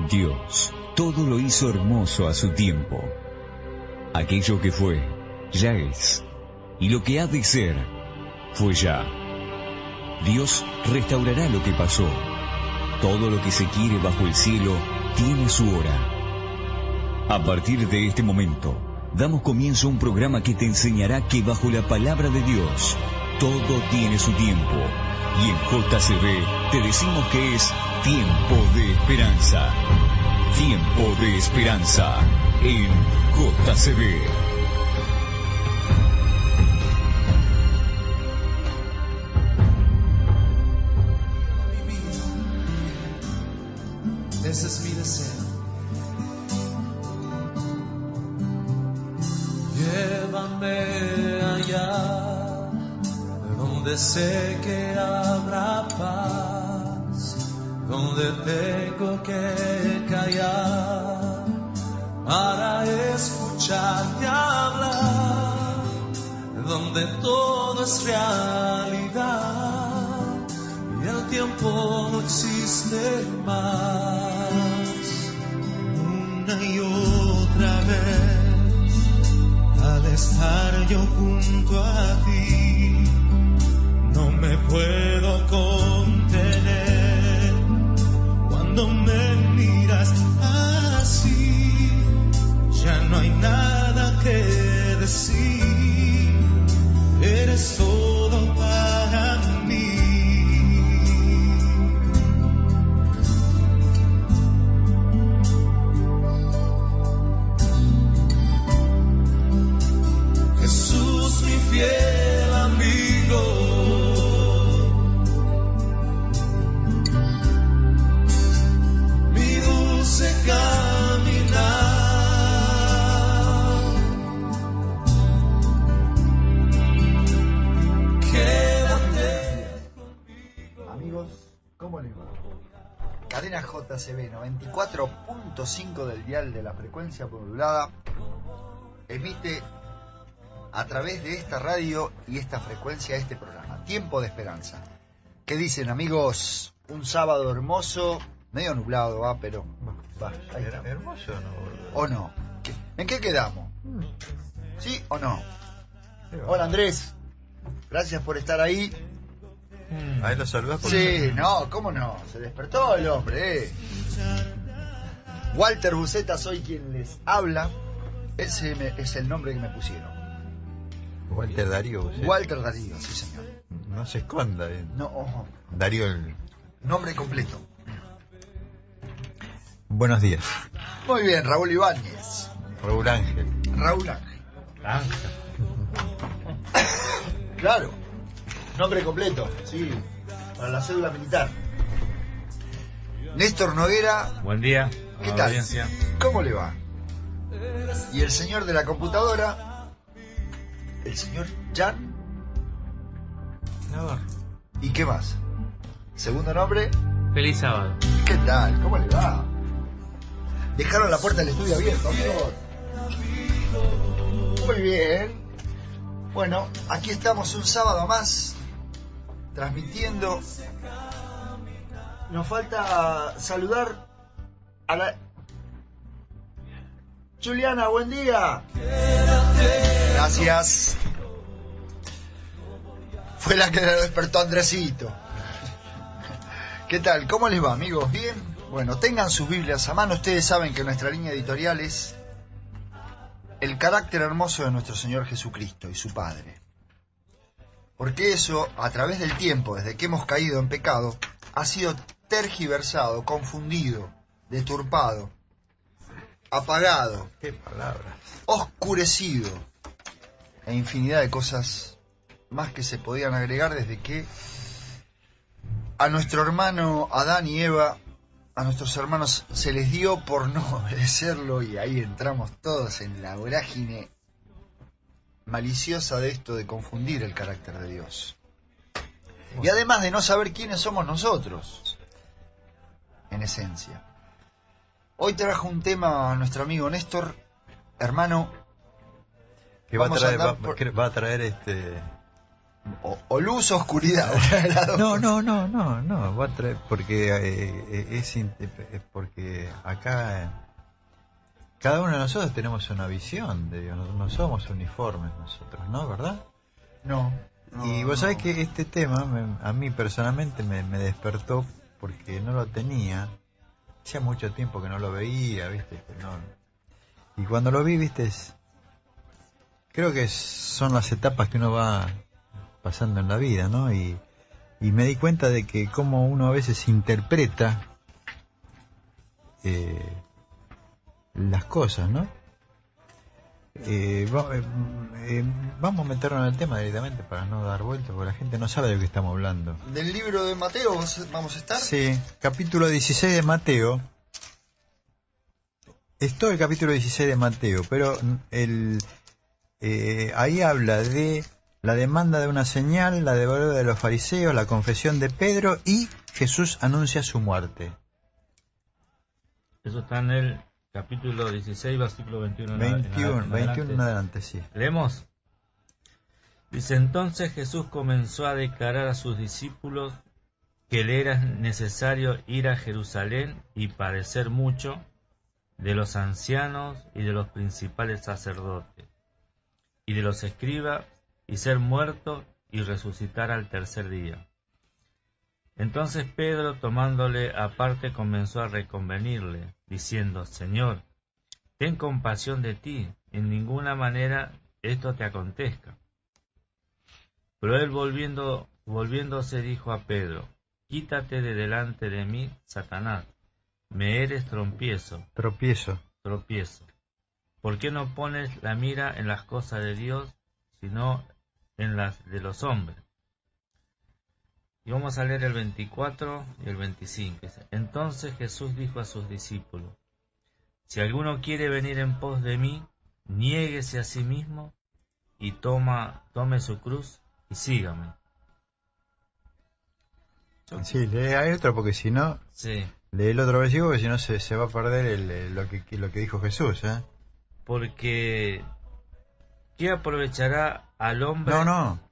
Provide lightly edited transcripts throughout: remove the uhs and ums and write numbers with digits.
Dios todo lo hizo hermoso a su tiempo. Aquello que fue, ya es, y lo que ha de ser, fue ya. Dios restaurará lo que pasó. Todo lo que se quiere bajo el cielo tiene su hora. A partir de este momento, damos comienzo a un programa que te enseñará que bajo la palabra de Dios, todo tiene su tiempo. Y en JCB te decimos que es tiempo de esperanza. Tiempo de esperanza en JCB. Ese es mi deseo. Llévame allá, donde sé que habrá paz, donde tengo que callar para escucharte hablar, donde todo es realidad y el tiempo no existe más. Una y otra vez, al estar yo junto a ti, no me puedo contener. Cuando me miras así, ya no hay nada que decir. Eres todo para mí. Jesús, mi fiel amigo, mi dulce caminar. Amigos, ¿cómo les va? Cadena JCB 94.5 del dial de la frecuencia modulada emite a través de esta radio y esta frecuencia este programa, Tiempo de Esperanza. ¿Qué dicen, amigos? Un sábado hermoso, medio nublado, va, pero va, ahí está. ¿Hermoso o no? ¿O no? ¿En qué quedamos? ¿Sí o no? Hola, Andrés. Gracias por estar ahí. Ahí lo saludás por Sí, no, ¿cómo no? Se despertó el hombre, Walter Buceta, soy quien les habla. Ese es el nombre que me pusieron. Walter Darío. ¿Sí? Walter Darío, sí señor. No se esconda. No, ojo. Darío el... Nombre completo. Buenos días. Muy bien, Raúl Ibáñez. Raúl Ángel. Raúl Ángel. Claro. Nombre completo, sí. Para la cédula militar. Néstor Noguera. Buen día. ¿Qué tal? Audiencia. ¿Cómo le va? Y el señor de la computadora, el señor Jan. Navarro. ¿Y qué más? Segundo nombre. Feliz sábado. ¿Qué tal? ¿Cómo le va? Dejaron la puerta del estudio abierta, amigos. Muy bien. Bueno, aquí estamos un sábado más, transmitiendo. Nos falta saludar a la... Juliana, buen día. Gracias. Fue la que lo despertó Andresito. ¿Qué tal? ¿Cómo les va, amigos? ¿Bien? Bueno, tengan sus Biblias a mano. Ustedes saben que nuestra línea editorial es el carácter hermoso de nuestro Señor Jesucristo y su Padre. Porque eso, a través del tiempo, desde que hemos caído en pecado, ha sido tergiversado, confundido, deturpado, apagado, Qué palabras. oscurecido, e infinidad de cosas más que se podían agregar desde que a nuestro hermano Adán y Eva, a nuestros hermanos se les dio por no obedecerlo, y ahí entramos todos en la vorágine maliciosa de esto de confundir el carácter de Dios. Y además de no saber quiénes somos nosotros, en esencia. Hoy trajo un tema a nuestro amigo Néstor, hermano. Que va a Vamos traer, a andar por- va a traer O luz o oscuridad. No, va a traer, porque acá cada uno de nosotros tenemos una visión de Dios, no somos uniformes nosotros, ¿no? ¿Verdad? No. Y vos sabés que este tema a mí personalmente me despertó porque no lo tenía, hacía mucho tiempo que no lo veía, ¿viste? Y cuando lo vi, ¿viste? Creo que son las etapas que uno va pasando en la vida, ¿no? Y me di cuenta de que como uno a veces interpreta las cosas, ¿no? Vamos a meternos en el tema directamente para no dar vueltas, porque la gente no sabe de lo que estamos hablando. ¿Del libro de Mateo vamos a estar? Sí, capítulo 16 de Mateo. Es todo el capítulo 16 de Mateo, pero ahí habla de la demanda de una señal, la devolución de los fariseos, la confesión de Pedro y Jesús anuncia su muerte. Eso está en el capítulo 16, versículo 21 en adelante, sí. ¿Leemos? Dice: entonces Jesús comenzó a declarar a sus discípulos que le era necesario ir a Jerusalén y padecer mucho de los ancianos y de los principales sacerdotes y de los escribas, y ser muerto y resucitar al tercer día. Entonces Pedro, tomándole aparte, comenzó a reconvenirle, diciendo: Señor, ten compasión de ti, en ninguna manera esto te acontezca. Pero él, volviéndose, dijo a Pedro: quítate de delante de mí, Satanás, me eres tropiezo. ¿Por qué no pones la mira en las cosas de Dios, sino en las de los hombres? Y vamos a leer el 24 y el 25. Entonces Jesús dijo a sus discípulos: si alguno quiere venir en pos de mí, niéguese a sí mismo y tome su cruz y sígame. Sí, lee a otro, porque si no, sí, lee el otro versículo, porque si no se va a perder lo que dijo Jesús, ¿eh? Porque ¿qué aprovechará al hombre?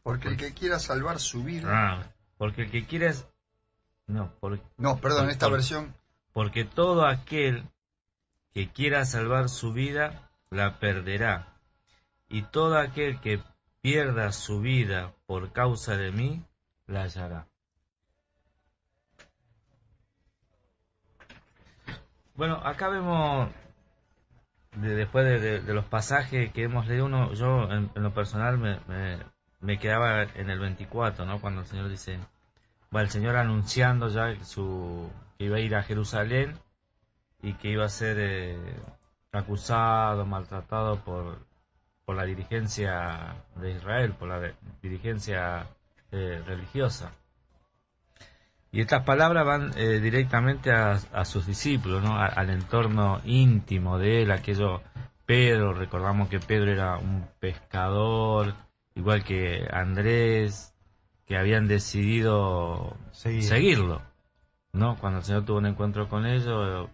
Porque el que quiera salvar su vida. Porque el que quiera versión. Porque todo aquel que quiera salvar su vida la perderá, y todo aquel que pierda su vida por causa de mí la hallará. Bueno, acá vemos, después de los pasajes que hemos leído, yo en lo personal me quedaba en el 24, ¿no? Cuando el Señor dice, el Señor anunciando ya que iba a ir a Jerusalén y que iba a ser acusado, maltratado por la dirigencia de Israel, por la dirigencia religiosa. Y estas palabras van directamente a sus discípulos, ¿no? Al entorno íntimo de él, Pedro. Recordamos que Pedro era un pescador, igual que Andrés, que habían decidido seguirlo, ¿no? Cuando el Señor tuvo un encuentro con ellos,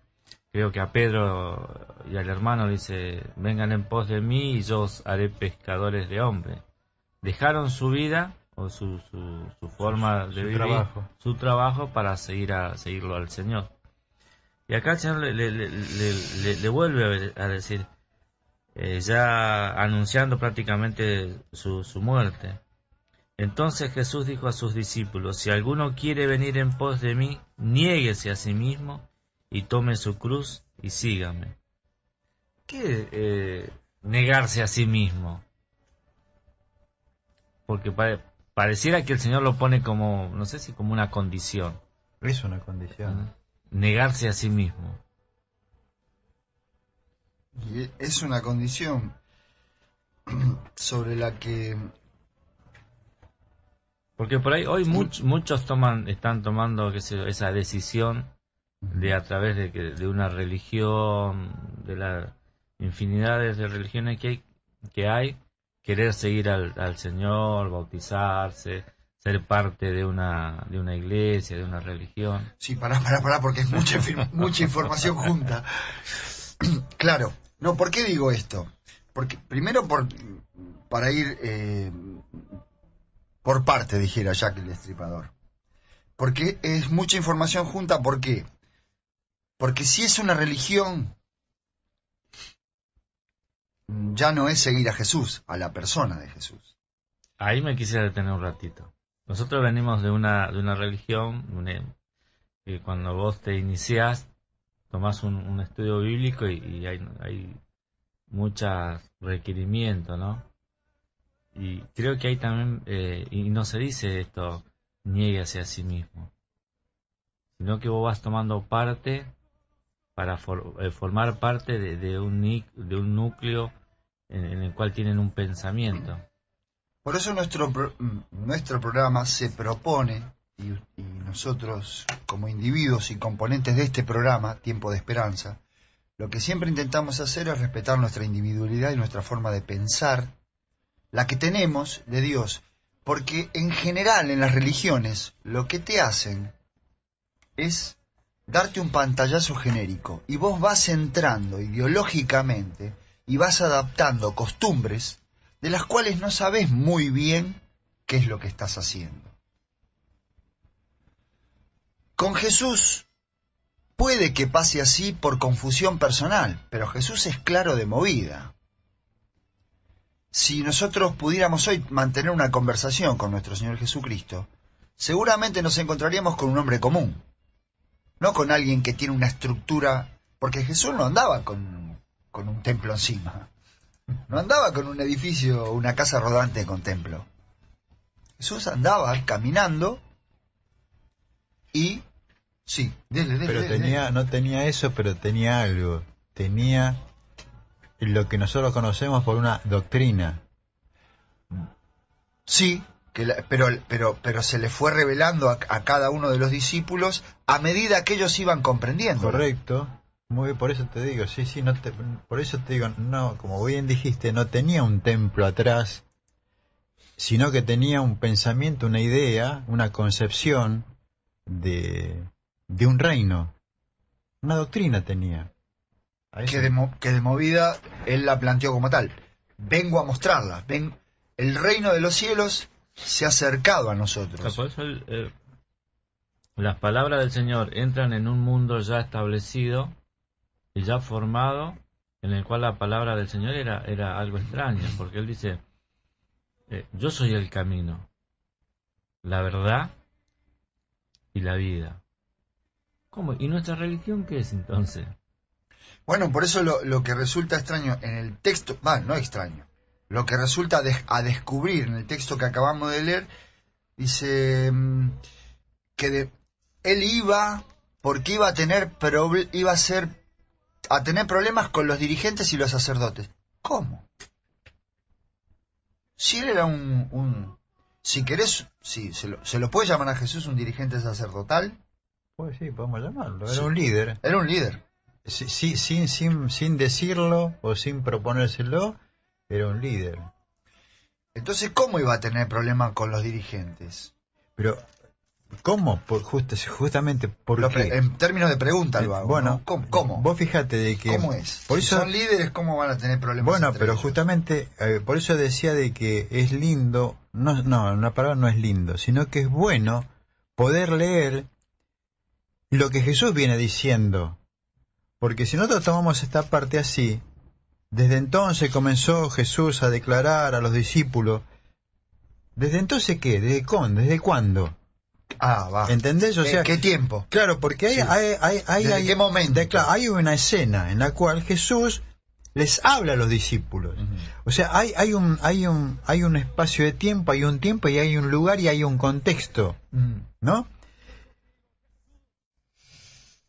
creo que a Pedro y al hermano dice: vengan en pos de mí y yo os haré pescadores de hombres. Dejaron su vida o su forma de vivir, su trabajo, para seguirlo al Señor. Y acá el Señor le vuelve a decir, ya anunciando prácticamente su muerte. Entonces Jesús dijo a sus discípulos: si alguno quiere venir en pos de mí, niéguese a sí mismo y tome su cruz y sígame. ¿Qué negarse a sí mismo? Porque pareciera que el Señor lo pone como, no sé si como una condición. Es una condición. Negarse a sí mismo. Y es una condición sobre la que... Porque por ahí hoy muchos están tomando esa decisión de, a través de una religión, de las infinidades de religiones que hay, querer seguir al Señor, bautizarse, ser parte de una iglesia, de una religión. Sí, pará, porque es mucha información junta. Claro, no, ¿por qué digo esto? Porque primero para ir por parte, dijera Jack el Destripador. Porque es mucha información junta, ¿por qué? Porque si es una religión, ya no es seguir a Jesús, a la persona de Jesús. Ahí me quisiera detener un ratito. Nosotros venimos de una religión, que cuando vos te iniciás, tomás un estudio bíblico y hay muchos requerimientos, ¿no? Y creo que hay también, y no se dice esto, niéguese a sí mismo, sino que vos vas tomando parte para formar parte de un núcleo en el cual tienen un pensamiento. Por eso nuestro programa se propone, y nosotros como individuos y componentes de este programa, Tiempo de Esperanza, lo que siempre intentamos hacer es respetar nuestra individualidad y nuestra forma de pensar, la que tenemos de Dios, porque en general en las religiones lo que te hacen es darte un pantallazo genérico y vos vas entrando ideológicamente y vas adaptando costumbres de las cuales no sabes muy bien qué es lo que estás haciendo. Con Jesús puede que pase así por confusión personal, pero Jesús es claro de movida. Si nosotros pudiéramos hoy mantener una conversación con nuestro Señor Jesucristo, seguramente nos encontraríamos con un hombre común, no con alguien que tiene una estructura, porque Jesús no andaba con un templo encima, no andaba con un edificio, una casa rodante con templo. Jesús andaba caminando y... Sí, no tenía eso, pero tenía algo. Tenía lo que nosotros conocemos por una doctrina. Sí, pero se le fue revelando a cada uno de los discípulos a medida que ellos iban comprendiendo. Correcto. Muy bien, por eso te digo, sí, por eso te digo, no, como bien dijiste, no tenía un templo atrás, sino que tenía un pensamiento, una idea, una concepción de un reino, una doctrina tenía. Que de movida él la planteó como tal. Vengo a mostrarla. El reino de los cielos se ha acercado a nosotros. Por eso las palabras del Señor entran en un mundo ya establecido y ya formado, en el cual la palabra del Señor era algo extraño, porque Él dice, yo soy el camino, la verdad y la vida. ¿Cómo? ¿Y nuestra religión qué es entonces? Bueno, por eso lo que resulta extraño en el texto, no extraño, lo que resulta a descubrir en el texto que acabamos de leer, dice que él iba porque iba a tener problemas con los dirigentes y los sacerdotes. ¿Cómo? Si él era si querés, sí, se lo puede llamar a Jesús un dirigente sacerdotal. Pues sí, podemos llamarlo. Era un líder. Era un líder. Sí, sin decirlo o sin proponérselo, era un líder. Entonces, ¿cómo iba a tener problemas con los dirigentes? Pero, ¿cómo? Justamente, ¿por qué? En términos de pregunta lo hago. Bueno, ¿no? ¿Cómo? Vos fíjate de que... ¿Cómo es? Por si eso, son líderes, ¿cómo van a tener problemas? Bueno, pero ellos? Justamente, por eso decía de que es lindo, no, una palabra no es lindo, sino que es bueno poder leer lo que Jesús viene diciendo. Porque si nosotros tomamos esta parte así, desde entonces comenzó Jesús a declarar a los discípulos. ¿Desde entonces qué? ¿Desde cuándo? Va. ¿Entendés? O sea, ¿qué tiempo? Claro, porque ¿Desde qué momento? Hay una escena en la cual Jesús les habla a los discípulos. Uh-huh. O sea, hay un espacio de tiempo, hay un tiempo y hay un lugar y hay un contexto, ¿no?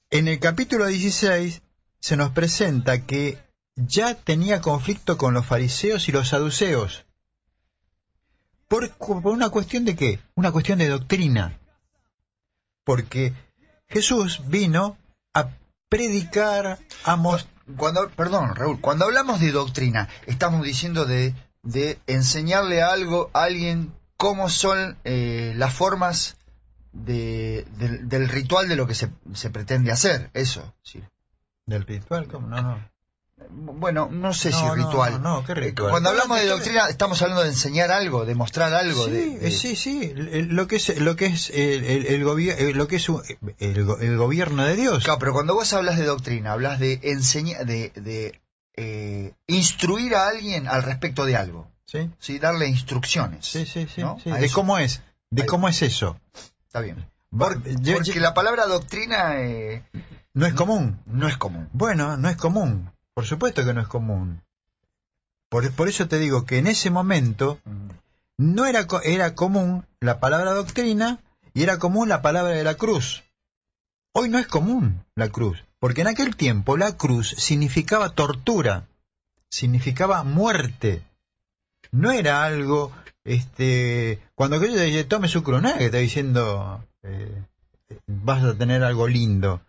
En el capítulo 16 se nos presenta que ya tenía conflicto con los fariseos y los saduceos. ¿Por una cuestión de qué? Una cuestión de doctrina. Porque Jesús vino a predicar, a mostrar... Perdón, Raúl, cuando hablamos de doctrina, estamos diciendo de enseñarle a alguien cómo son las formas del ritual de lo que se pretende hacer, eso. Sí. ¿Del ritual? ¿Cómo? No. Bueno, no sé si No, ritual. no, ¿qué ritual? Cuando hablamos de doctrina, estamos hablando de enseñar algo, de mostrar algo. Sí, lo que es el gobierno de Dios. Claro, pero cuando vos hablas de doctrina, hablas de enseñar, instruir a alguien al respecto de algo. Sí, ¿Sí? Darle instrucciones. sí. ¿No? Sí. A De eso. cómo es, cómo es eso. Está bien. Yo- Porque la palabra doctrina no es común. no es común. Bueno, no es común. Por supuesto que no es común. Por eso te digo que en ese momento no era común la palabra doctrina y era común la palabra de la cruz. Hoy no es común la cruz, porque en aquel tiempo la cruz significaba tortura, significaba muerte. No era algo, cuando aquello dice tome su cruz, no es que está diciendo vas a tener algo lindo.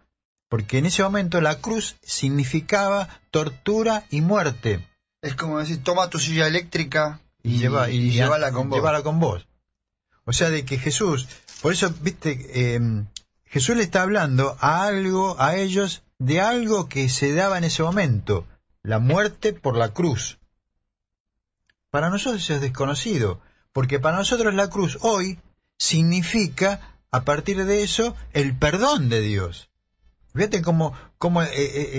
Porque en ese momento la cruz significaba tortura y muerte. Es como decir, toma tu silla eléctrica y llévala con vos. Llévala con vos. O sea, de que Jesús, por eso, viste, Jesús le está hablando a ellos, de algo que se daba en ese momento, la muerte por la cruz. Para nosotros eso es desconocido, porque para nosotros la cruz hoy significa, a partir de eso, el perdón de Dios. Fíjate cómo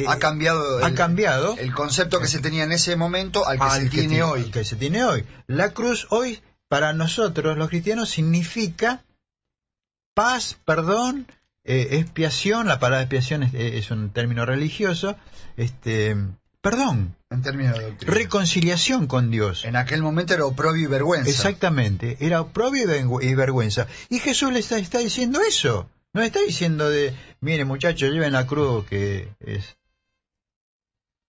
ha cambiado el concepto que se tenía en ese momento al que se tiene hoy. Que se tiene hoy. La cruz hoy, para nosotros los cristianos, significa paz, perdón, expiación. La palabra expiación es un término religioso. Perdón. En términos de doctrina. Reconciliación con Dios. En aquel momento era oprobio y vergüenza. Exactamente. Era oprobio y vergüenza. Y Jesús le está diciendo eso. No está diciendo mire muchachos, lleven la cruz que es.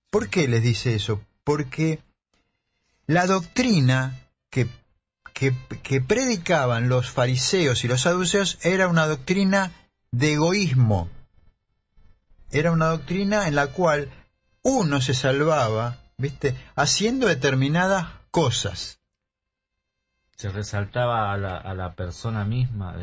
¿Por qué les dice eso? Porque la doctrina que predicaban los fariseos y los saduceos era una doctrina de egoísmo. Era una doctrina en la cual uno se salvaba, ¿viste? Haciendo determinadas cosas. Se resaltaba a la persona misma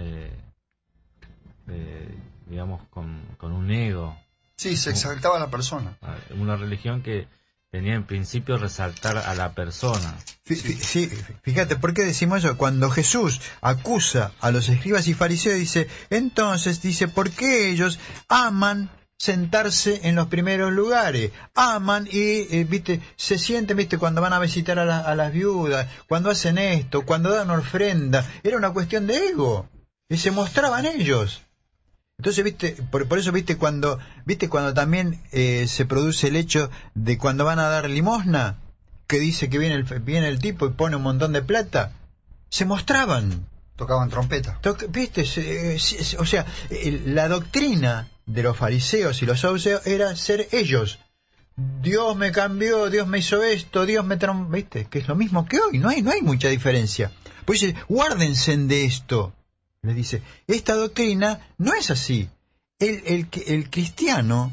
digamos, con un ego. Sí, se exaltaba a la persona. Una religión que tenía en principio resaltar a la persona. Sí, fíjate, ¿por qué decimos eso? Cuando Jesús acusa a los escribas y fariseos, dice, ¿por qué ellos aman sentarse en los primeros lugares? Aman y, se sienten, cuando van a visitar a las viudas, cuando hacen esto, cuando dan ofrenda. Era una cuestión de ego. Y se mostraban ellos. Entonces, por eso, cuando también se produce el hecho de cuando van a dar limosna, que dice que viene el tipo y pone un montón de plata, se mostraban. Tocaban trompeta. O sea, la doctrina de los fariseos y los saduceos era ser ellos. Dios me cambió, Dios me hizo esto, Dios me que es lo mismo que hoy, no hay mucha diferencia. Pues dice, guárdense de esto. Les dice, esta doctrina no es así. El cristiano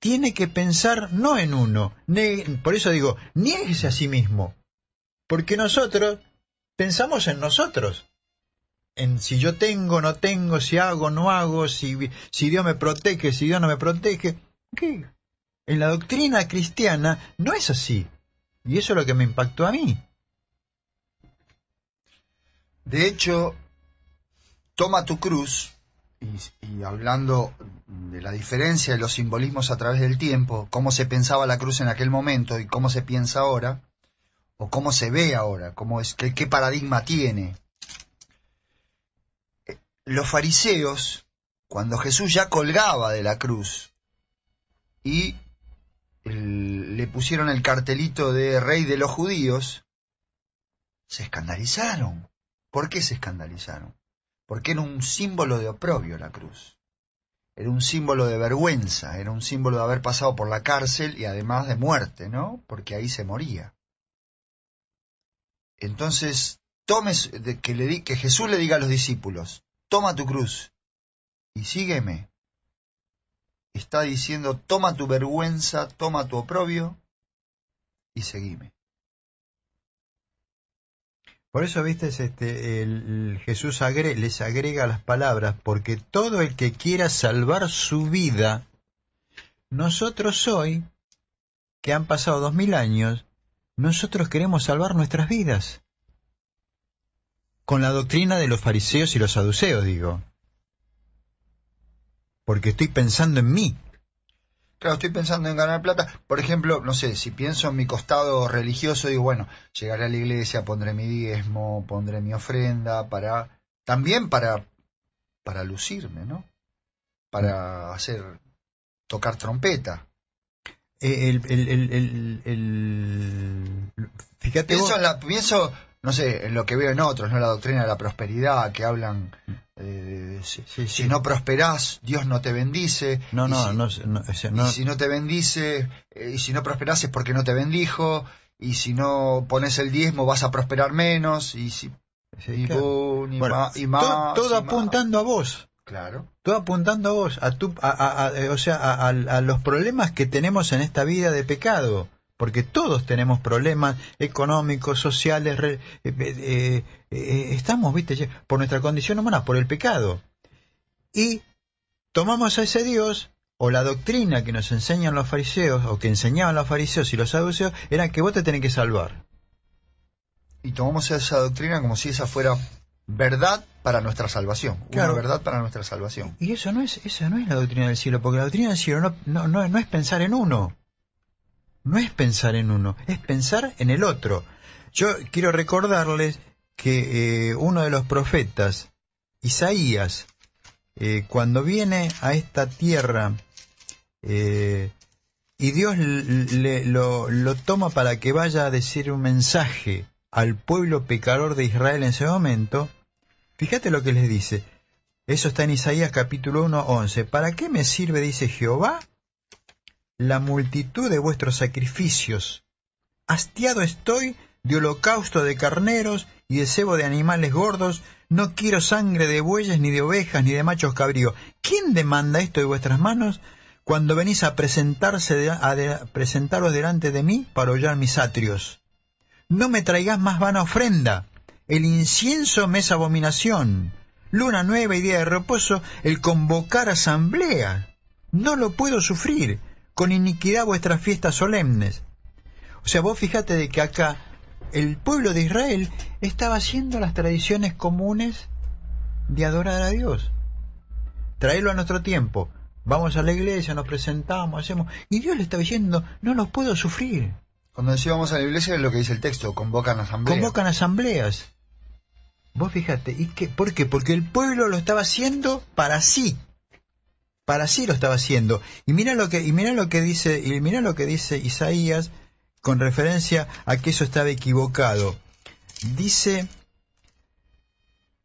tiene que pensar no en uno. Por eso digo, niéguese a sí mismo. Porque nosotros pensamos en nosotros. En si yo tengo, no tengo, si hago, no hago, si Dios me protege, si Dios no me protege. ¿Qué? En la doctrina cristiana no es así. Y eso es lo que me impactó a mí. De hecho, toma tu cruz, y hablando de la diferencia de los simbolismos a través del tiempo, cómo se pensaba la cruz en aquel momento y cómo se piensa ahora, o cómo se ve ahora, qué paradigma tiene. Los fariseos, cuando Jesús ya colgaba de la cruz y le pusieron el cartelito de rey de los judíos, se escandalizaron. ¿Por qué se escandalizaron? Porque era un símbolo de oprobio la cruz. Era un símbolo de vergüenza, era un símbolo de haber pasado por la cárcel y además de muerte, ¿no? Porque ahí se moría. Entonces, que Jesús le diga a los discípulos, toma tu cruz y sígueme. Está diciendo, toma tu vergüenza, toma tu oprobio y seguime. Por eso, Jesús les agrega las palabras, porque todo el que quiera salvar su vida, nosotros hoy que han pasado 2000 años, nosotros queremos salvar nuestras vidas. Con la doctrina de los fariseos y los saduceos, digo. Porque estoy pensando en mí. Claro, estoy pensando en ganar plata. Por ejemplo, no sé, si pienso en mi costado religioso, digo, bueno, llegaré a la iglesia, pondré mi diezmo, pondré mi ofrenda, también para lucirme, ¿no? Para tocar trompeta. Fíjate vos. Pienso, no sé, en lo que veo en otros, ¿no? La doctrina de la prosperidad, que hablan si no prosperás, Dios no te bendice. Y si no te bendice, y si no prosperás es porque no te bendijo, y si no pones el diezmo vas a prosperar menos, todo apuntando a vos. Claro. Todo apuntando a vos, a los problemas que tenemos en esta vida de pecado. Porque todos tenemos problemas económicos, sociales, estamos, viste, por nuestra condición humana, por el pecado. Y tomamos a ese Dios, o la doctrina que nos enseñan los fariseos, o que enseñaban los fariseos y los saduceos, era que vos te tenés que salvar. Y tomamos esa doctrina como si esa fuera verdad para nuestra salvación. Claro. Una verdad para nuestra salvación. Y eso no es la doctrina del cielo, porque la doctrina del cielo no es pensar en uno. No es pensar en uno, es pensar en el otro. Yo quiero recordarles que uno de los profetas, Isaías, cuando viene a esta tierra y Dios lo toma para que vaya a decir un mensaje al pueblo pecador de Israel en ese momento, fíjate lo que les dice. Eso está en Isaías capítulo 1, 11. ¿Para qué me sirve, dice Jehová, la multitud de vuestros sacrificios? Hastiado estoy de holocausto de carneros y de cebo de animales gordos. No quiero sangre de bueyes, ni de ovejas, ni de machos cabríos. ¿Quién demanda esto de vuestras manos cuando venís a presentaros delante de mí para hollar mis atrios? No me traigas más vana ofrenda. El incienso me es abominación. Luna nueva y día de reposo, el convocar asamblea. No lo puedo sufrir. Con iniquidad vuestras fiestas solemnes. O sea, vos fíjate de que acá el pueblo de Israel estaba haciendo las tradiciones comunes de adorar a Dios. Traerlo a nuestro tiempo. Vamos a la iglesia, nos presentamos, hacemos... Y Dios le estaba diciendo, no los puedo sufrir. Cuando decíamos a la iglesia es lo que dice el texto, convocan asambleas. Convocan asambleas. Vos fíjate, ¿por qué? Porque el pueblo lo estaba haciendo para sí. Para sí lo estaba haciendo. Y mira lo que dice Isaías con referencia a que eso estaba equivocado. Dice,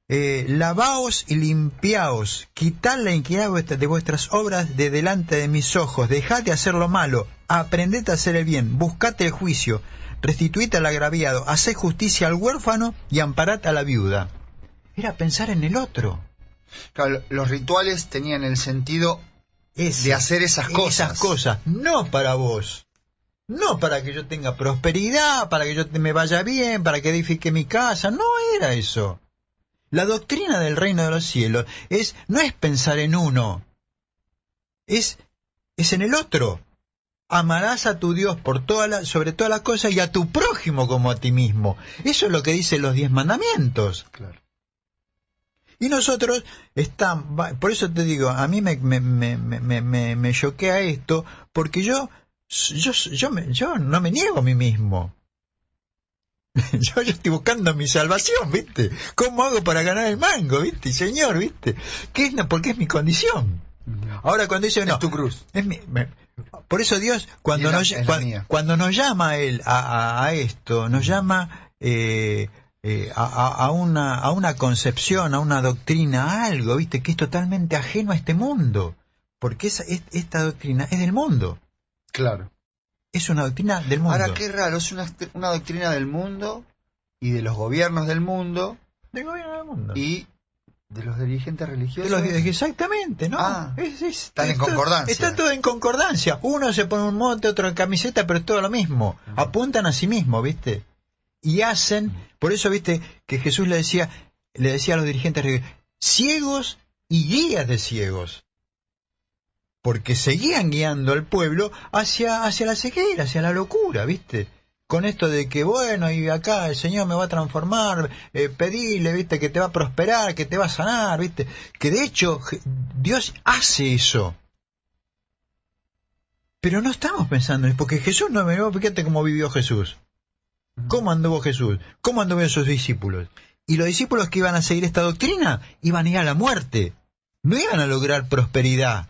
lavaos y limpiaos, quitad la iniquidad de vuestras obras de delante de mis ojos, dejad de hacer lo malo, aprended a hacer el bien, buscad el juicio, restituid al agraviado, haced justicia al huérfano y amparad a la viuda. Era pensar en el otro. Claro, los rituales tenían el sentido de hacer esas cosas. No para vos. No para que yo tenga prosperidad, para que yo me vaya bien, para que edifique mi casa. No era eso. La doctrina del reino de los cielos no es pensar en uno. Es en el otro. Amarás a tu Dios sobre todas las cosas y a tu prójimo como a ti mismo. Eso es lo que dicen los 10 mandamientos. Claro. Y nosotros por eso te digo, a mí me choquea esto, porque yo no me niego a mí mismo. yo estoy buscando mi salvación, ¿viste? ¿Cómo hago para ganar el mango, viste? Señor, ¿viste? Porque es mi condición. Ahora cuando dice no, es tu cruz. Por eso Dios cuando nos llama a él a esto, nos llama a una concepción, a una doctrina, a algo, ¿viste? Que es totalmente ajeno a este mundo. Porque esta doctrina es del mundo. Claro. Es una doctrina del mundo. Ahora, qué raro, es una doctrina del mundo y de los gobiernos del mundo. Del gobierno del mundo. Y de los dirigentes religiosos. Exactamente, ¿no? Están en concordancia. Está todo en concordancia. Uno se pone un mote, otro en camiseta, pero es todo lo mismo. Apuntan a sí mismo, ¿viste? Y hacen, por eso, ¿viste? Que Jesús le decía a los dirigentes religiosos, ciegos y guías de ciegos. porque seguían guiando al pueblo hacia la ceguera, hacia la locura, ¿viste? Con esto de que, bueno, y acá el Señor me va a transformar, pedile, ¿viste? Que te va a prosperar, que te va a sanar, ¿viste? Que de hecho Dios hace eso. Pero no estamos pensando, porque Jesús no me... Fíjate cómo vivió Jesús. ¿Cómo anduvo Jesús? ¿Cómo anduvieron sus discípulos? Y los discípulos que iban a seguir esta doctrina iban a ir a la muerte. No iban a lograr prosperidad.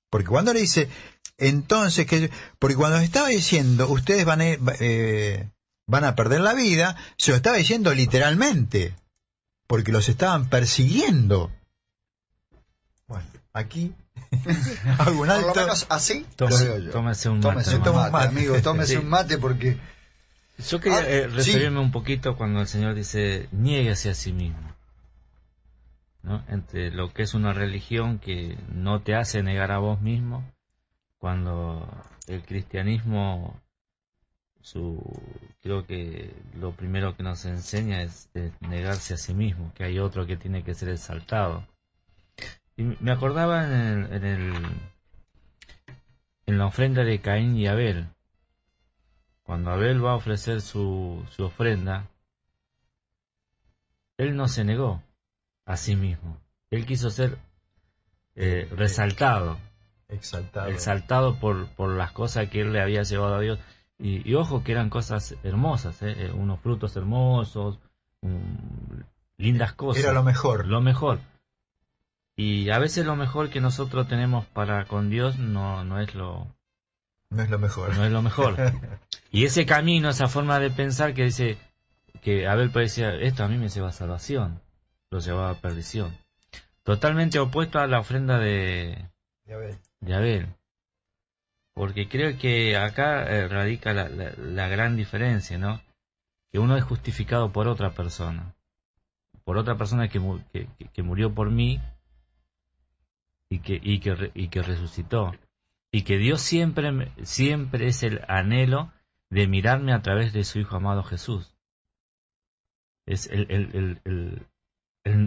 Porque cuando le dice, entonces, porque cuando estaba diciendo, ustedes van a perder la vida, se lo estaba diciendo literalmente. Porque los estaban persiguiendo. Bueno, aquí... hago un alto. Por lo menos así. Tómese un mate. Amigo, tómese un mate porque... Yo quería referirme un poquito cuando el Señor dice, niéguese a sí mismo, ¿no? Entre lo que es una religión que no te hace negar a vos mismo, cuando el cristianismo, creo que lo primero que nos enseña es negarse a sí mismo, que hay otro que tiene que ser exaltado. Y me acordaba en la ofrenda de Caín y Abel. Cuando Abel va a ofrecer su ofrenda, él no se negó a sí mismo. Él quiso ser resaltado, exaltado por las cosas que él le había llevado a Dios. Y ojo que eran cosas hermosas, unos frutos hermosos, lindas cosas. Era lo mejor. Lo mejor. Y a veces lo mejor que nosotros tenemos para con Dios no es lo mejor. No es lo mejor. Y ese camino, esa forma de pensar que dice que Abel parecía, esto a mí me lleva a salvación, lo llevaba a perdición. Totalmente opuesto a la ofrenda de Abel. Porque creo que acá radica la gran diferencia, ¿no? Que uno es justificado por otra persona que murió por mí y que resucitó. Y que Dios siempre es el anhelo de mirarme a través de su Hijo amado Jesús. Es el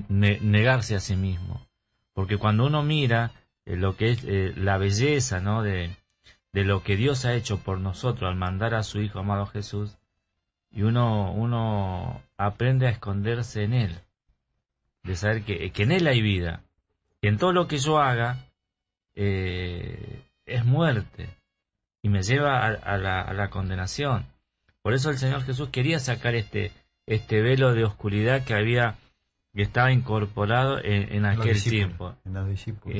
negarse a sí mismo. Porque cuando uno mira lo que es la belleza, ¿no? de lo que Dios ha hecho por nosotros al mandar a su Hijo amado Jesús, y uno aprende a esconderse en Él. De saber que en Él hay vida. Que en todo lo que yo haga es muerte y me lleva a la condenación. Por eso el Señor Jesús quería sacar este velo de oscuridad que estaba incorporado en aquel tiempo. En los discípulos.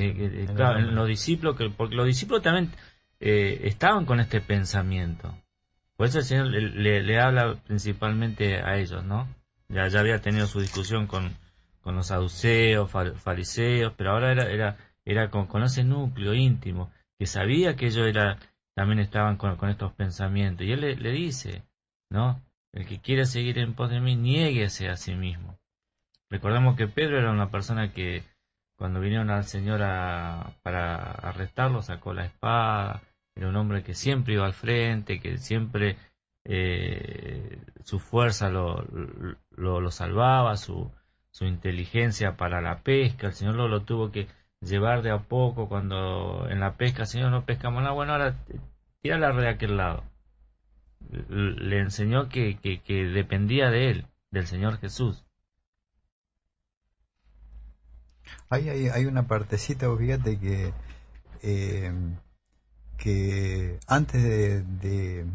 Claro, en los discípulos, porque los discípulos también estaban con este pensamiento. Por eso el Señor le habla principalmente a ellos, ¿no? Ya había tenido su discusión con los saduceos, fariseos, pero ahora era con ese núcleo íntimo, que sabía que ellos también estaban con estos pensamientos. Y él le dice, ¿no? El que quiere seguir en pos de mí, niéguese a sí mismo. Recordemos que Pedro era una persona que cuando vinieron al Señor para arrestarlo, sacó la espada. Era un hombre que siempre iba al frente, que siempre su fuerza lo salvaba, su inteligencia para la pesca. El Señor lo tuvo que llevar de a poco cuando en la pesca, Señor, no pescamos nada, bueno, ahora tira la red de aquel lado. Le enseñó que dependía de él, del Señor Jesús. Hay una partecita, fíjate que antes de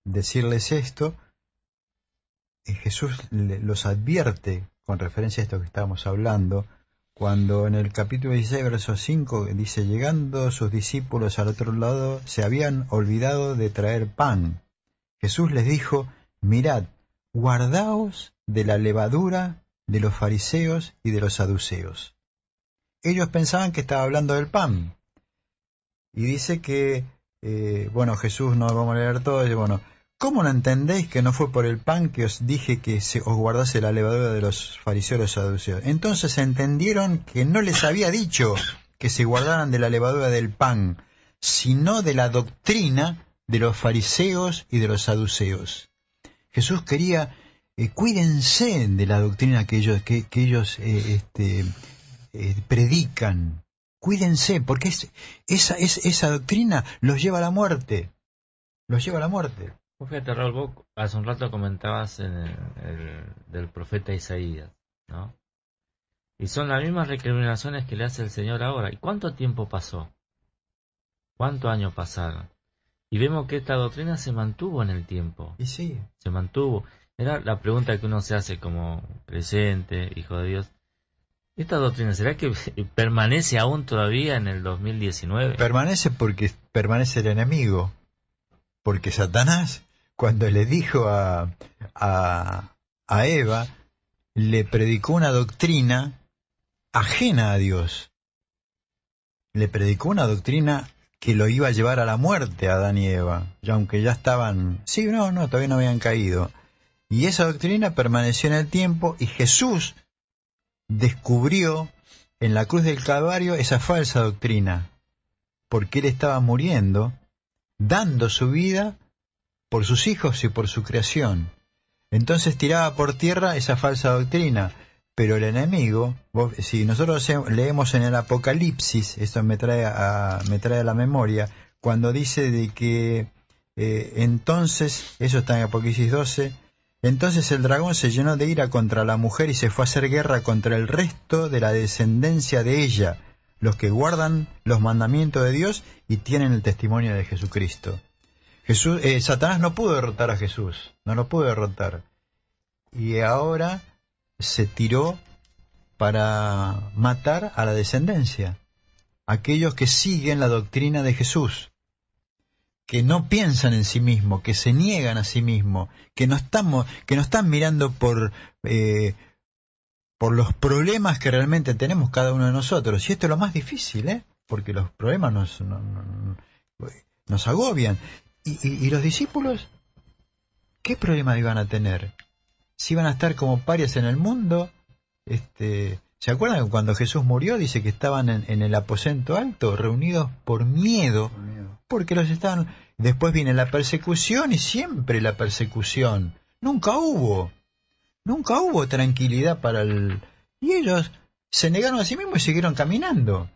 decirles esto, Jesús los advierte con referencia a esto que estábamos hablando, cuando en el capítulo 16, verso 5, dice, llegando sus discípulos al otro lado, se habían olvidado de traer pan. Jesús les dijo, mirad, guardaos de la levadura de los fariseos y de los saduceos. Ellos pensaban que estaba hablando del pan. Y dice que, Jesús, no vamos a leer todo, dice, ¿cómo no entendéis que no fue por el pan que os dije que os guardase la levadura de los fariseos y los saduceos? Entonces entendieron que no les había dicho que se guardaran de la levadura del pan, sino de la doctrina de los fariseos y de los saduceos. Jesús quería, cuídense de la doctrina que ellos predican, Cuídense, porque esa doctrina los lleva a la muerte. Los lleva a la muerte. Vos fíjate, Raúl, vos hace un rato comentabas del profeta Isaías, ¿no? Y son las mismas recriminaciones que le hace el Señor ahora. ¿Y cuánto tiempo pasó? ¿Cuántos años pasaron? Y vemos que esta doctrina se mantuvo en el tiempo. Y sí. Se mantuvo. Era la pregunta que uno se hace como creyente, hijo de Dios. ¿Esta doctrina será que permanece aún todavía en el 2019? Permanece porque permanece el enemigo. Porque Satanás, cuando le dijo a Eva, le predicó una doctrina ajena a Dios. Le predicó una doctrina que lo iba a llevar a la muerte a Adán y Eva, aunque ya estaban... todavía no habían caído. Y esa doctrina permaneció en el tiempo y Jesús descubrió en la cruz del Calvario esa falsa doctrina, porque él estaba muriendo, dando su vida por sus hijos y por su creación. Entonces tiraba por tierra esa falsa doctrina, pero el enemigo, si nosotros leemos en el Apocalipsis, esto me trae a la memoria, cuando dice de que entonces, eso está en Apocalipsis 12, entonces el dragón se llenó de ira contra la mujer y se fue a hacer guerra contra el resto de la descendencia de ella, los que guardan los mandamientos de Dios y tienen el testimonio de Jesucristo. Satanás no pudo derrotar a Jesús, no lo pudo derrotar. Y ahora se tiró para matar a la descendencia, aquellos que siguen la doctrina de Jesús, que no piensan en sí mismos, que se niegan a sí mismos, que no están mirando por los problemas que realmente tenemos cada uno de nosotros. Y esto es lo más difícil, porque los problemas nos agobian. ¿Y los discípulos? ¿Qué problema iban a tener? Si iban a estar como parias en el mundo. ¿Se acuerdan que cuando Jesús murió dice que estaban en el aposento alto, reunidos por miedo? Porque los estaban... Después viene la persecución y siempre la persecución. Nunca hubo tranquilidad y ellos se negaron a sí mismos y siguieron caminando.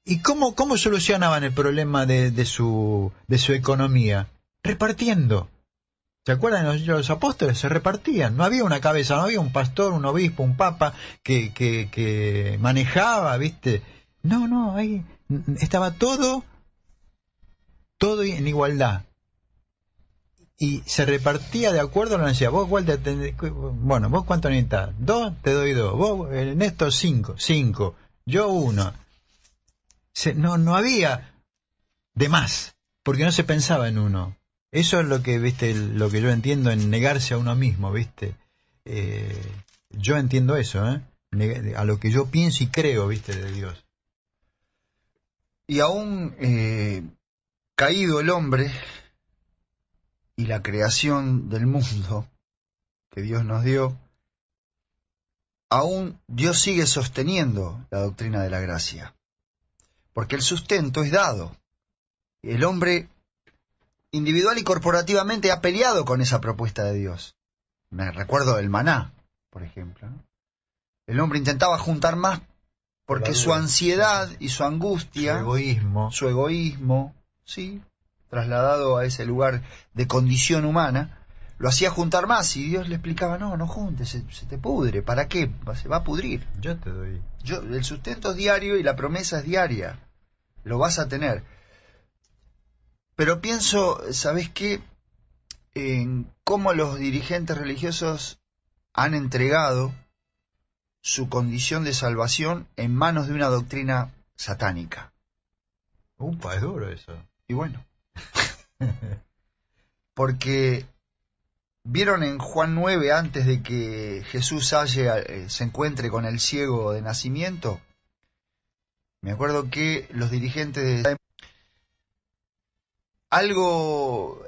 ¿Y cómo solucionaban el problema de su economía? Repartiendo. ¿Se acuerdan? Los apóstoles se repartían. No había una cabeza, no había un pastor, un obispo, un papa que manejaba, ¿viste? No, ahí estaba todo en igualdad. Y se repartía de acuerdo a la necesidad. Vos vos cuánto necesitas, 2, te doy 2. Vos, Néstor, 5. Yo 1. No había de más, porque no se pensaba en uno. Eso es lo que, ¿viste? Lo que yo entiendo en negarse a uno mismo, ¿viste? Yo entiendo eso, a lo que yo pienso y creo, ¿viste? De Dios. Y aún caído el hombre y la creación del mundo que Dios nos dio, aún Dios sigue sosteniendo la doctrina de la gracia, porque el sustento es dado. El hombre individual y corporativamente ha peleado con esa propuesta de Dios. Me recuerdo el maná, por ejemplo, ¿no? El hombre intentaba juntar más porque su ansiedad y su angustia, su egoísmo, sí, trasladado a ese lugar de condición humana, lo hacía juntar más, y Dios le explicaba: no juntes, se te pudre, ¿para qué? Se va a pudrir. Yo te doy. El sustento es diario y la promesa es diaria, lo vas a tener. Pero pienso, ¿sabés qué? En cómo los dirigentes religiosos han entregado su condición de salvación en manos de una doctrina satánica. Es duro eso. Y bueno, porque vieron en Juan 9, antes de que Jesús se encuentre con el ciego de nacimiento, me acuerdo que los dirigentes de algo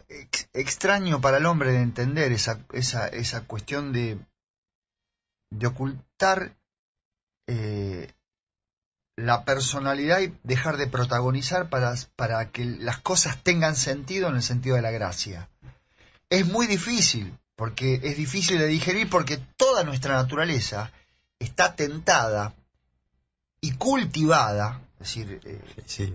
extraño para el hombre de entender esa cuestión de ocultar la personalidad y dejar de protagonizar para que las cosas tengan sentido en el sentido de la gracia. Es muy difícil, porque es difícil de digerir, porque toda nuestra naturaleza está tentada y cultivada es decir, Sí.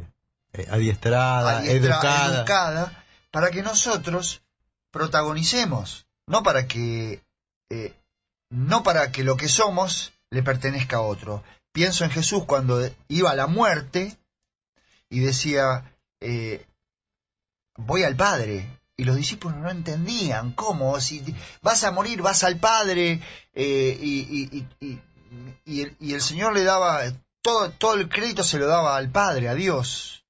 Adiestrada, educada, para que nosotros protagonicemos, no para que lo que somos le pertenezca a otro. Pienso en Jesús cuando iba a la muerte y decía, voy al Padre. Y los discípulos no entendían cómo, si vas a morir, vas al Padre, y el Señor le daba, todo el crédito se lo daba al Padre, a Dios,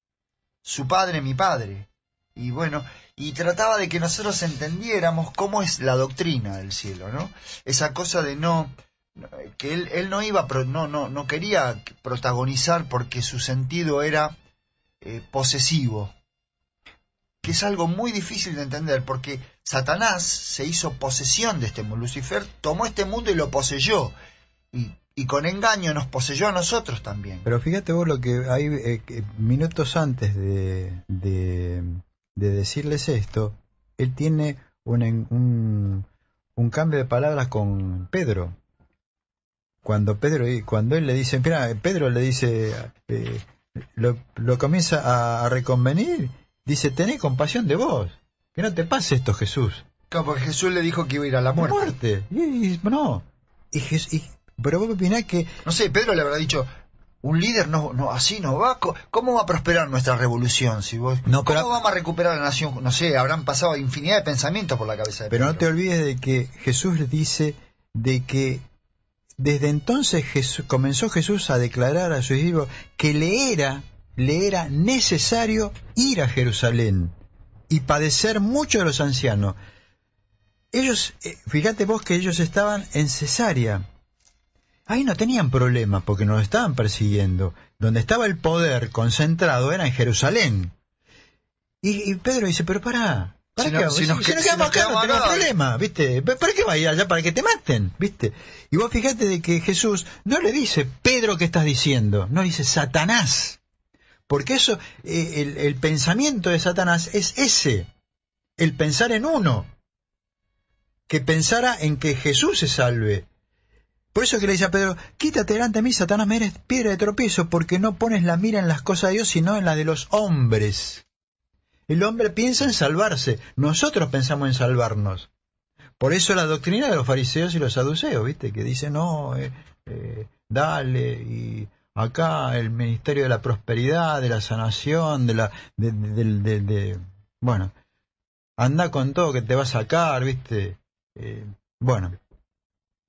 su Padre, mi Padre. Y bueno, y trataba de que nosotros entendiéramos cómo es la doctrina del cielo, ¿no? Esa cosa de que él no iba, no quería protagonizar porque su sentido era posesivo, que es algo muy difícil de entender, porque Satanás se hizo posesión de este mundo. Lucifer tomó este mundo y lo poseyó, y con engaño nos poseyó a nosotros también. Pero fíjate vos lo que hay minutos antes de decirles esto, él tiene un cambio de palabras con Pedro. Cuando él le dice, mira, Pedro le dice, lo comienza a reconvenir. Dice, tené compasión de vos, que no te pase esto, Jesús. Claro, porque Jesús le dijo que iba a ir a la muerte. Pero vos opinás que... No sé, Pedro le habrá dicho, un líder así no va. ¿Cómo va a prosperar nuestra revolución? ¿Cómo vamos a recuperar la nación? No sé, habrán pasado infinidad de pensamientos por la cabeza de Pedro. Pero no te olvides de que Jesús le dice de que desde entonces comenzó Jesús a declarar a sus discípulos que le era necesario ir a Jerusalén y padecer mucho de los ancianos. Ellos, fíjate vos que ellos estaban en Cesarea. Ahí no tenían problema porque nos estaban persiguiendo. Donde estaba el poder concentrado era en Jerusalén. Y Pedro dice, pero pará. Si nos quedamos acá no tenemos problema, ¿viste? ¿Para qué va a ir allá? Para que te maten, ¿viste? Y vos fíjate de que Jesús no le dice, Pedro, ¿qué estás diciendo? No, dice Satanás. Porque eso, el pensamiento de Satanás es ese, el pensar en uno, que pensara en que Jesús se salve. Por eso que le dice a Pedro, quítate delante de mí, Satanás, me eres piedra de tropiezo, porque no pones la mira en las cosas de Dios, sino en las de los hombres. El hombre piensa en salvarse, nosotros pensamos en salvarnos. Por eso la doctrina de los fariseos y los saduceos, ¿viste? Que dicen, no, dale, y... acá el ministerio de la prosperidad, de la sanación, bueno, anda con todo que te va a sacar, ¿viste? Bueno,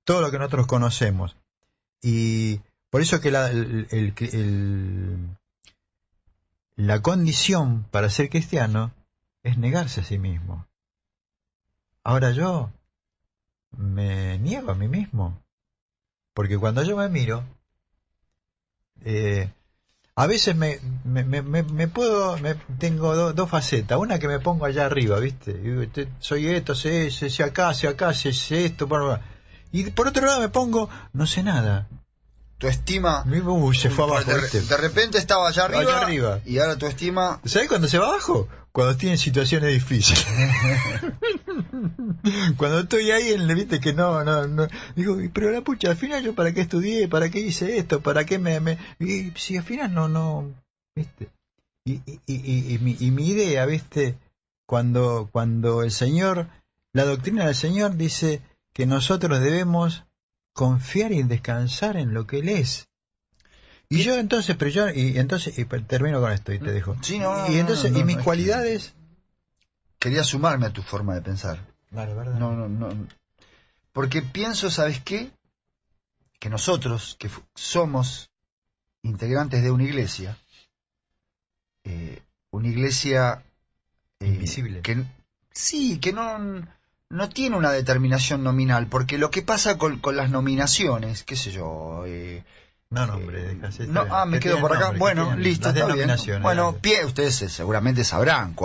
todo lo que nosotros conocemos. Y por eso que la condición para ser cristiano es negarse a sí mismo. Ahora yo me niego a mí mismo, porque cuando yo me miro, a veces tengo dos facetas. Una que me pongo allá arriba, ¿viste? Soy esto, sé acá, sé esto. Y por otro lado me pongo, no sé nada. Tu estima se fue abajo, de repente estaba allá arriba, y ahora tu estima... ¿Sabes cuándo se va abajo? Cuando tienen situaciones difíciles. Cuando estoy ahí, viste que no. Digo, pero la pucha, al final yo para qué estudié, para qué hice esto, para qué y si al final no, viste. Y mi idea, viste, cuando el Señor, la doctrina del Señor dice que nosotros debemos confiar y descansar en lo que Él es. Y yo entonces, termino con esto y te dejo. Sí, y mis cualidades... Quería sumarme a tu forma de pensar. Vale, ¿verdad? No. Porque pienso, ¿sabes qué? Que nosotros, que somos integrantes de una iglesia invisible. Que no tiene una determinación nominal, porque lo que pasa con las nominaciones, qué sé yo... me quedo por acá. Bueno, listo, está bien. Bueno, ustedes seguramente sabrán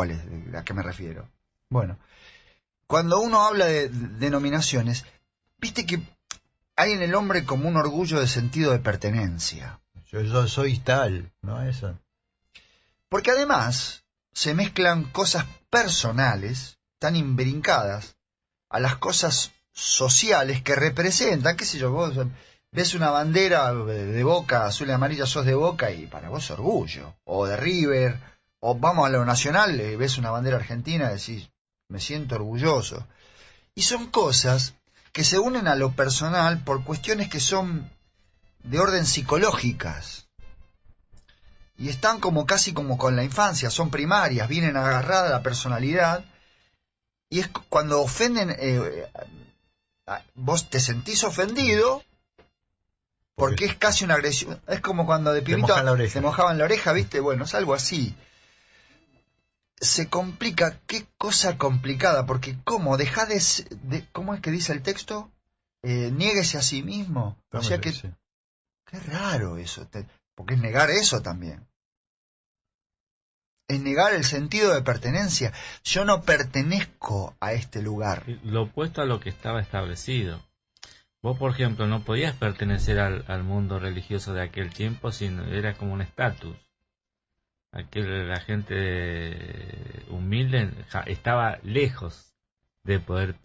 a qué me refiero. Bueno, cuando uno habla de denominaciones, viste que hay en el hombre como un orgullo de sentido de pertenencia. Yo soy tal, ¿no? Eso. Porque además se mezclan cosas personales tan imbrincadas a las cosas sociales que representan, qué sé yo, vos ves una bandera de Boca, azul y amarilla, sos de Boca y para vos es orgullo. O de River, o vamos a lo nacional, ves una bandera argentina y decís, me siento orgulloso. Y son cosas que se unen a lo personal por cuestiones que son de orden psicológicas. Y están como casi como con la infancia, son primarias, vienen agarradas a la personalidad. Y es cuando ofenden, vos te sentís ofendido porque es casi una agresión. Es como cuando de pibito te mojaban la oreja, ¿viste? Bueno, es algo así. Se complica, qué cosa complicada, porque ¿cómo? Dejá de ¿cómo es que dice el texto? Niéguese a sí mismo. O sea que, qué raro eso, porque es negar eso también. Es negar el sentido de pertenencia. Yo no pertenezco a este lugar. Lo opuesto a lo que estaba establecido. Vos, por ejemplo, no podías pertenecer al mundo religioso de aquel tiempo, sino era como un estatus. La gente humilde estaba lejos de poder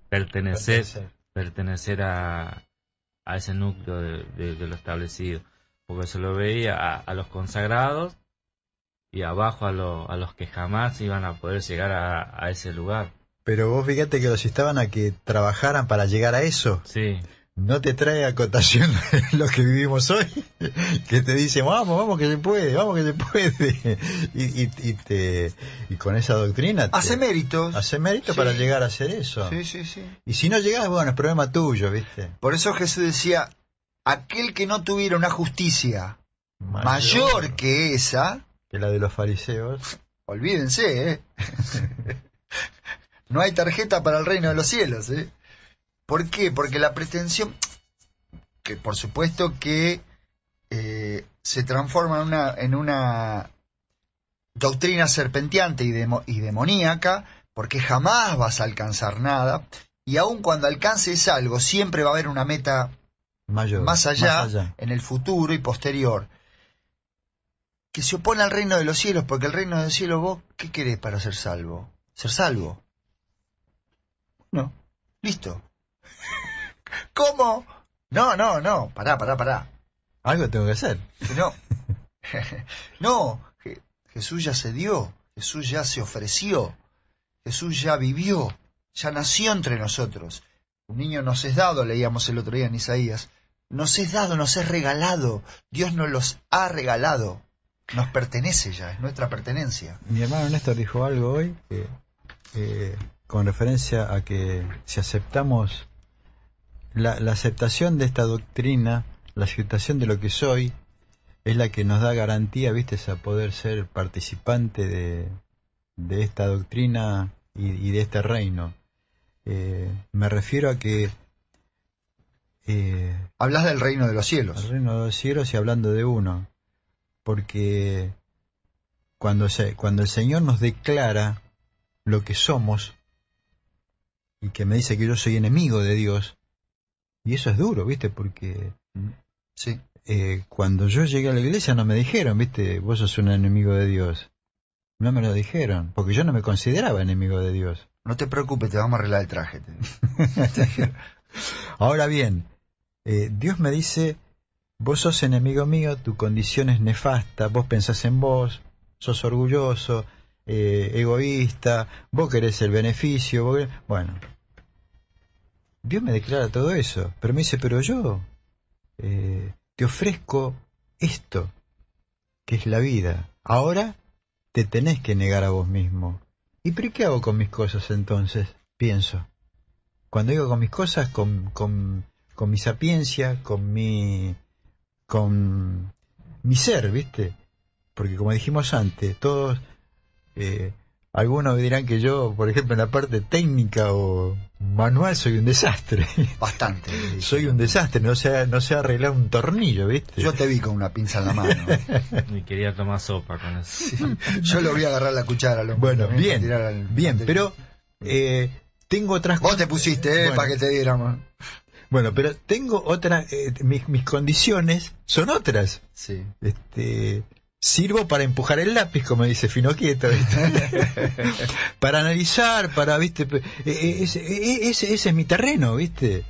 pertenecer a ese núcleo de lo establecido, porque se lo veía a los consagrados y abajo a los que jamás iban a poder llegar a ese lugar. Pero vos fíjate que los instaban a que trabajaran para llegar a eso. Sí. No te trae a cotación lo que vivimos hoy, que te dicen, vamos que se puede, vamos que se puede. Y con esa doctrina... Hace méritos. Hace méritos sí. Para llegar a hacer eso. Sí. Y si no llegás, bueno, es problema tuyo, ¿viste? Por eso Jesús decía, aquel que no tuviera una justicia mayor que esa... Que la de los fariseos. Olvídense, ¿eh? No hay tarjeta para el reino de los cielos, ¿eh? ¿Por qué? Porque la pretensión, que por supuesto que se transforma en una doctrina serpenteante y demoníaca, porque jamás vas a alcanzar nada, y aun cuando alcances algo, siempre va a haber una meta mayor, más allá, en el futuro y posterior, que se opone al reino de los cielos, porque el reino de los cielos, vos, ¿qué querés para ser salvo? Ser salvo. No, listo. ¿Cómo? No, pará. Algo tengo que hacer. No, Jesús ya se dio, Jesús ya se ofreció, Jesús ya vivió, ya nació entre nosotros. Un niño nos es dado, leíamos el otro día en Isaías, nos es dado, nos es regalado, Dios nos los ha regalado, nos pertenece ya, es nuestra pertenencia. Mi hermano Néstor dijo algo hoy con referencia a que si aceptamos la aceptación de esta doctrina, la aceptación de lo que soy, es la que nos da garantía, ¿viste? A poder ser participante de esta doctrina y de este reino. Me refiero a que... hablas del reino de los cielos. El reino de los cielos y hablando de uno. Porque cuando el Señor nos declara lo que somos, y que me dice que yo soy enemigo de Dios, y eso es duro, ¿viste? Porque sí. Cuando yo llegué a la iglesia no me dijeron, ¿viste? Vos sos un enemigo de Dios. No me lo dijeron, porque yo no me consideraba enemigo de Dios. No te preocupes, te vamos a arreglar el traje. Ahora bien, Dios me dice, vos sos enemigo mío, tu condición es nefasta, vos pensás en vos, sos orgulloso, egoísta, vos querés el beneficio, bueno... Dios me declara todo eso, pero me dice, pero yo te ofrezco esto, que es la vida. Ahora te tenés que negar a vos mismo. ¿Y pero qué hago con mis cosas entonces? Pienso. Cuando digo con mis cosas, con mi sapiencia, con mi ser, ¿viste? Porque como dijimos antes, todos... algunos dirán que yo, por ejemplo, en la parte técnica o manual soy un desastre. Bastante. Soy un desastre, no sé arreglar un tornillo, ¿viste? Yo te vi con una pinza en la mano. Y quería tomar sopa con eso. Sí. Yo lo voy a agarrar la cuchara. Bueno, bien, pero tengo otras cosas. Vos te pusiste, bueno, para que te diéramos. Bueno, pero tengo otras, mis condiciones son otras. Sí. Sirvo para empujar el lápiz, como dice Finoquieto, ¿viste? Para analizar, ¿viste? Ese es mi terreno, ¿viste?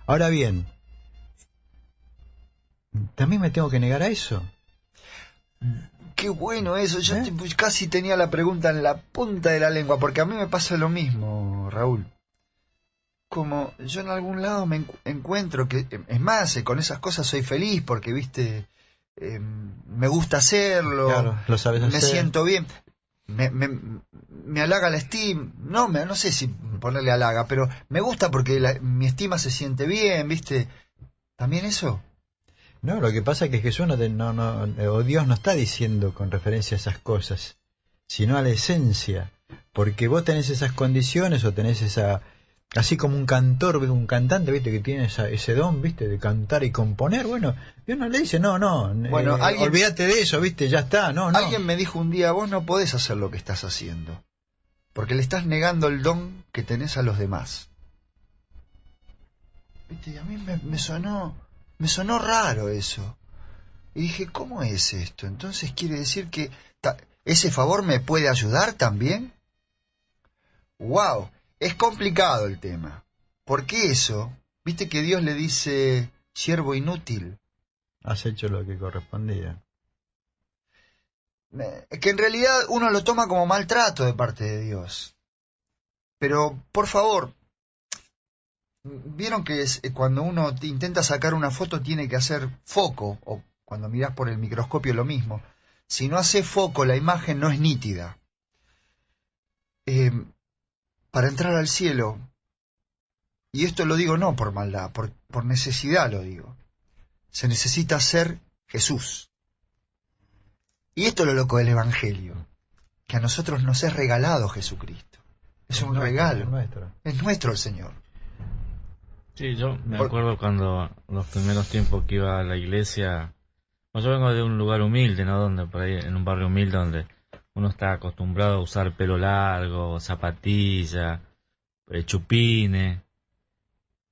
Ahora bien, también me tengo que negar a eso. Qué bueno eso, yo ¿Eh? casi tenía la pregunta en la punta de la lengua, porque a mí me pasa lo mismo, Raúl. Como yo en algún lado me encuentro que, es más, con esas cosas soy feliz porque, viste, me gusta hacerlo, Claro, lo sabes me hacer. siento bien, me halaga la estima, no sé si ponerle halaga, pero me gusta porque mi estima se siente bien, viste, también eso. No, lo que pasa es que Jesús o Dios no está diciendo con referencia a esas cosas, sino a la esencia, porque vos tenés esas condiciones o tenés esa, así como un cantor, un cantante, viste, que tiene ese don, viste, de cantar y componer. Bueno, Dios no le dice, Bueno, olvídate de eso, viste, ya está, no. Alguien me dijo un día, vos no podés hacer lo que estás haciendo, porque le estás negando el don que tenés a los demás. Viste, y a mí me sonó raro eso. Y dije, ¿cómo es esto? Entonces quiere decir que ese favor me puede ayudar también. ¡Wow! Es complicado el tema. Porque eso, viste que Dios le dice, siervo inútil. Has hecho lo que correspondía. Que en realidad uno lo toma como maltrato de parte de Dios. Pero, por favor, vieron que cuando uno intenta sacar una foto tiene que hacer foco, o cuando mirás por el microscopio lo mismo. Si no hace foco, la imagen no es nítida. Para entrar al cielo, y esto lo digo no por maldad, por necesidad lo digo, se necesita ser Jesús. Y esto es lo loco del Evangelio, que a nosotros nos es regalado Jesucristo. Es un regalo. Es nuestro el Señor. Sí, yo me acuerdo cuando los primeros tiempos que iba a la iglesia. Yo vengo de un lugar humilde, ¿no? Donde por ahí, en un barrio humilde donde uno está acostumbrado a usar pelo largo, zapatillas, chupines.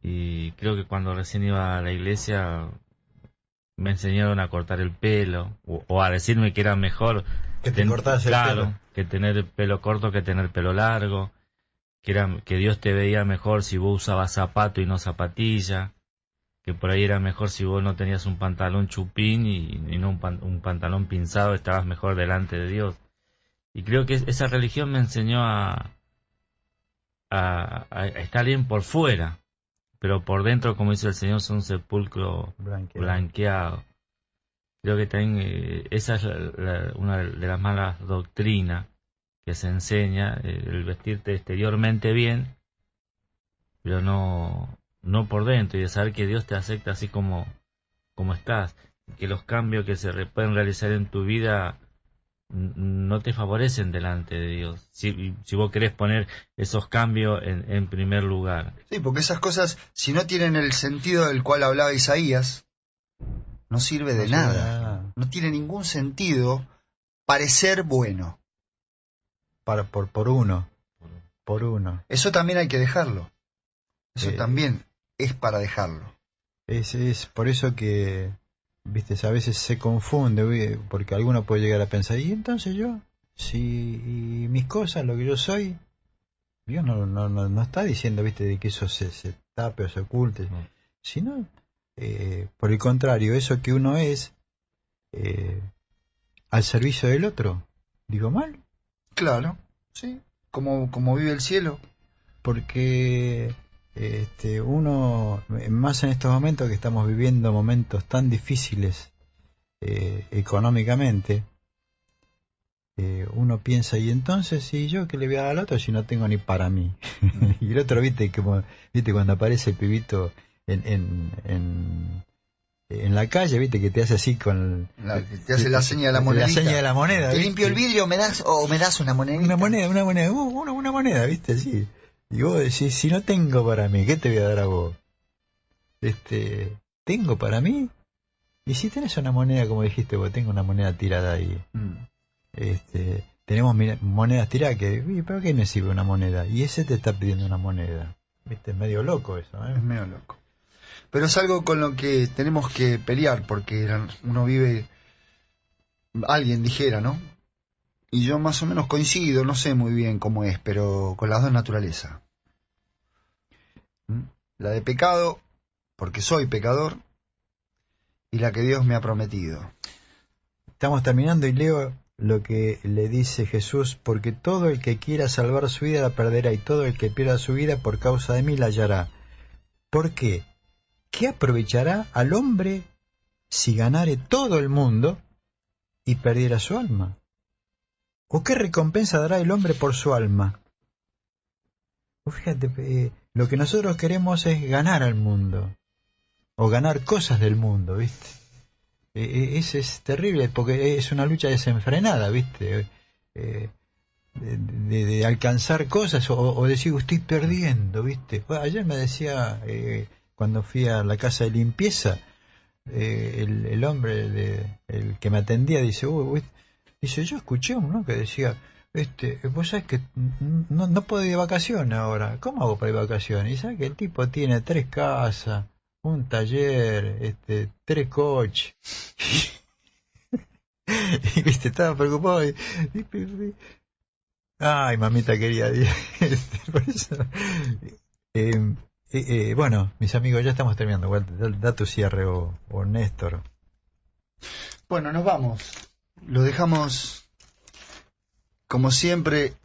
Y creo que cuando recién iba a la iglesia me enseñaron a cortar el pelo, o a decirme que era mejor que te cortaras el pelo, que tener el pelo corto que tener pelo largo, que Dios te veía mejor si vos usabas zapato y no zapatilla, que por ahí era mejor si vos no tenías un pantalón chupín y no un pantalón pinzado, estabas mejor delante de Dios. Y creo que esa religión me enseñó a estar bien por fuera, pero por dentro, como dice el Señor, son un sepulcro blanqueado. Creo que también esa es una de las malas doctrinas que se enseña, el vestirte exteriormente bien, pero no por dentro, y de saber que Dios te acepta así como estás, que los cambios que se pueden realizar en tu vida no te favorecen delante de Dios, si vos querés poner esos cambios en primer lugar. Sí, porque esas cosas, si no tienen el sentido del cual hablaba Isaías, no sirve de nada. No tiene ningún sentido parecer bueno. Por uno. Eso también hay que dejarlo. Eso también es para dejarlo. Es por eso que, viste, a veces se confunde, porque alguno puede llegar a pensar, y entonces yo, y mis cosas, lo que yo soy, Dios no está diciendo, viste, de que eso se tape o se oculte, sino, por el contrario, eso que uno es, al servicio del otro. ¿Digo mal? Claro, sí, como vive el cielo. Porque uno, más en estos momentos que estamos viviendo momentos tan difíciles económicamente, uno piensa, y entonces, ¿y yo qué le voy a dar al otro si no tengo ni para mí? Y el otro, viste cuando aparece el pibito en la calle, viste, que te hace así con te hace la seña de la moneda. La seña de la moneda. Te limpio el vidrio, me das una monedita. Una moneda, viste, así. Y vos decís, si no tengo para mí, ¿qué te voy a dar a vos? ¿Tengo para mí? Y si tenés una moneda, como dijiste vos, tengo una moneda tirada ahí. Tenemos monedas tiradas que, ¿pero qué me sirve una moneda? Y ese te está pidiendo una moneda. Viste, es medio loco eso, ¿eh? Es medio loco. Pero es algo con lo que tenemos que pelear, porque uno vive, alguien dijera, ¿no? Y yo más o menos coincido, no sé muy bien cómo es, pero con las dos naturalezas. La de pecado, porque soy pecador, y la que Dios me ha prometido. Estamos terminando y leo lo que le dice Jesús, porque todo el que quiera salvar su vida la perderá, y todo el que pierda su vida por causa de mí la hallará. ¿Por qué? ¿Qué aprovechará al hombre si ganare todo el mundo y perdiera su alma? ¿O qué recompensa dará el hombre por su alma? Pues fíjate, lo que nosotros queremos es ganar al mundo, o ganar cosas del mundo, ¿viste? Es terrible, porque es una lucha desenfrenada, ¿viste? De alcanzar cosas, o decir, estoy perdiendo, ¿viste? Ayer me decía, cuando fui a la casa de limpieza, el hombre, el que me atendía, dice, dice, yo escuché uno que decía, vos sabés que no puedo ir de vacaciones ahora. ¿Cómo hago para ir de vacaciones? Y sabés que el tipo tiene 3 casas, un taller, 3 coches. Y viste, estaba preocupado. Ay, mamita querida. Por eso, bueno, mis amigos, ya estamos terminando. Da tu cierre, o Néstor. Bueno, nos vamos. Lo dejamos, como siempre,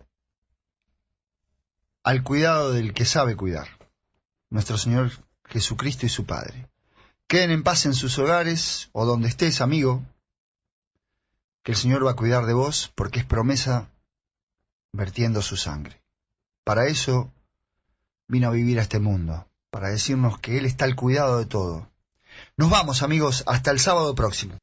al cuidado del que sabe cuidar, nuestro Señor Jesucristo y su Padre. Queden en paz en sus hogares o donde estés, amigo, que el Señor va a cuidar de vos, porque es promesa vertiendo su sangre. Para eso vino a vivir a este mundo, para decirnos que Él está al cuidado de todo. Nos vamos, amigos, hasta el sábado próximo.